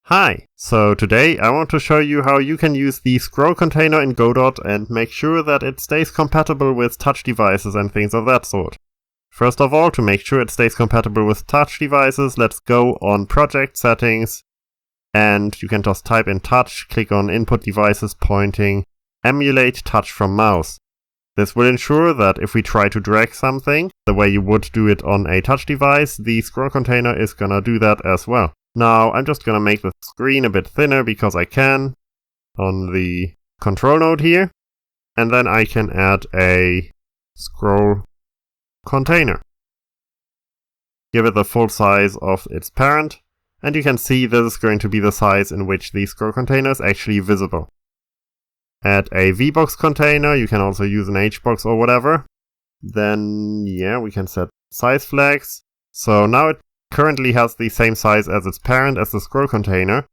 Hi! So today I want to show you how you can use the ScrollContainer in Godot and make sure that it stays compatible with touch devices and things of that sort. First of all, to make sure it stays compatible with touch devices, let's go on Project Settings, and you can just type in Touch, click on Input Devices Pointing, Emulate Touch from Mouse. This will ensure that if we try to drag something, the way you would do it on a touch device, the ScrollContainer is gonna do that as well. Now, I'm just gonna make the screen a bit thinner because I can on the control node here, and then I can add a ScrollContainer. Give it the full size of its parent, and you can see this is going to be the size in which the ScrollContainer is actually visible. Add a VBox container, you can also use an HBox or whatever. Then, yeah, we can set size flags. So now it currently has the same size as its parent as the ScrollContainer,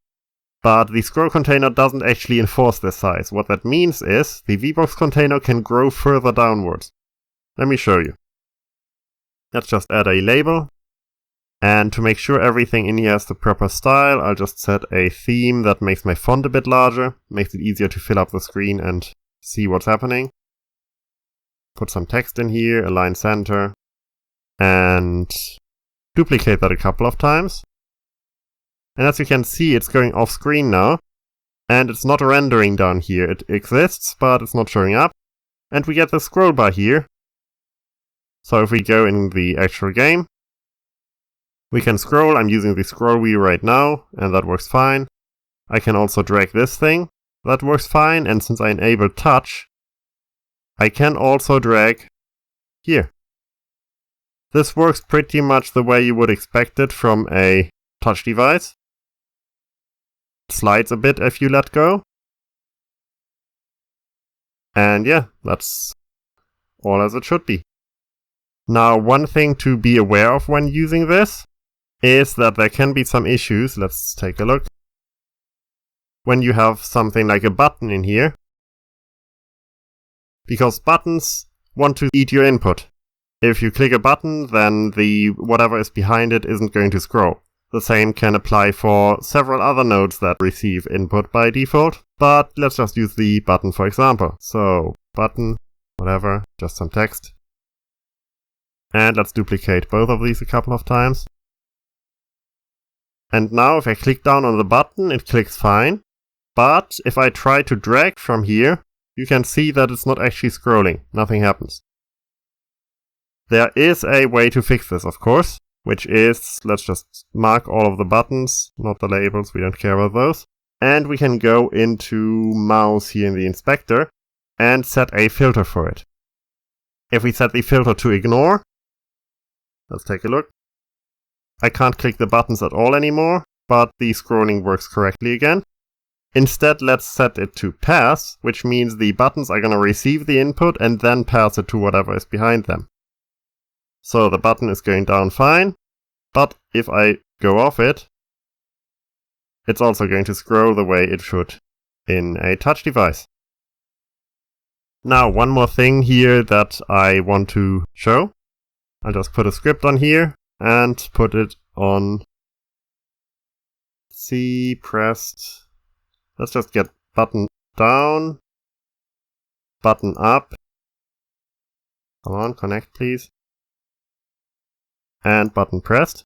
but the ScrollContainer doesn't actually enforce this size. What that means is the VBox container can grow further downwards. Let me show you. Let's just add a label, and to make sure everything in here has the proper style, I'll just set a theme that makes my font a bit larger, makes it easier to fill up the screen and see what's happening. Put some text in here, align center, and duplicate that a couple of times. And as you can see, it's going off screen now, and it's not rendering down here. It exists, but it's not showing up. And we get the scroll bar here. So if we go in the actual game, we can scroll. I'm using the scroll wheel right now, and that works fine. I can also drag this thing. That works fine, and since I enabled touch, I can also drag here. This works pretty much the way you would expect it from a touch device. It slides a bit if you let go. And yeah, that's all as it should be. Now, one thing to be aware of when using this is that there can be some issues. Let's take a look. When you have something like a button in here, because buttons want to eat your input. If you click a button, then the whatever is behind it isn't going to scroll. The same can apply for several other nodes that receive input by default, but let's just use the button for example. So, button, whatever, just some text. And let's duplicate both of these a couple of times. And now if I click down on the button, it clicks fine. But if I try to drag from here, you can see that it's not actually scrolling. Nothing happens. There is a way to fix this, of course, which is, let's just mark all of the buttons, not the labels, we don't care about those. And we can go into mouse here in the inspector and set a filter for it. If we set the filter to ignore, let's take a look. I can't click the buttons at all anymore, but the scrolling works correctly again. Instead, let's set it to pass, which means the buttons are going to receive the input and then pass it to whatever is behind them. So the button is going down fine, but if I go off it, it's also going to scroll the way it should in a touch device. Now, one more thing here that I want to show. I'll just put a script on here and put it on C pressed. Let's just get button down, button up. Come on, connect please. And button pressed.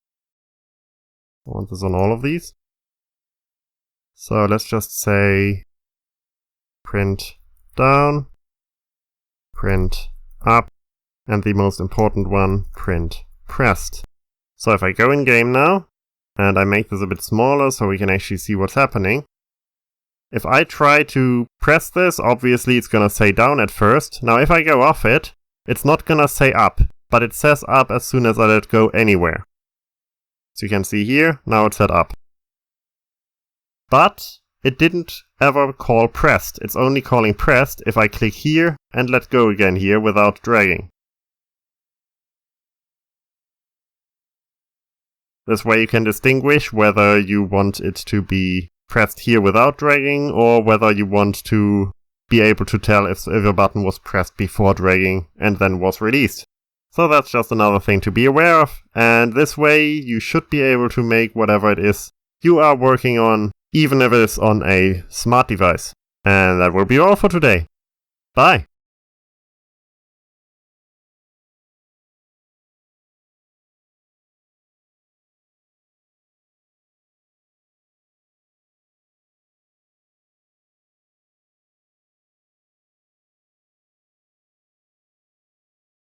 I want this on all of these. So let's just say print down, print up, and the most important one, print pressed. So if I go in game now, and I make this a bit smaller so we can actually see what's happening. If I try to press this, obviously it's gonna say down at first. Now if I go off it, it's not gonna say up, but it says up as soon as I let go anywhere. So you can see here, now it's set up. But it didn't ever call pressed. It's only calling pressed if I click here and let go again here without dragging. This way you can distinguish whether you want it to be pressed here without dragging or whether you want to be able to tell if a button was pressed before dragging and then was released. So that's just another thing to be aware of, and this way you should be able to make whatever it is you are working on even if it's on a smart device. And that will be all for today. Bye!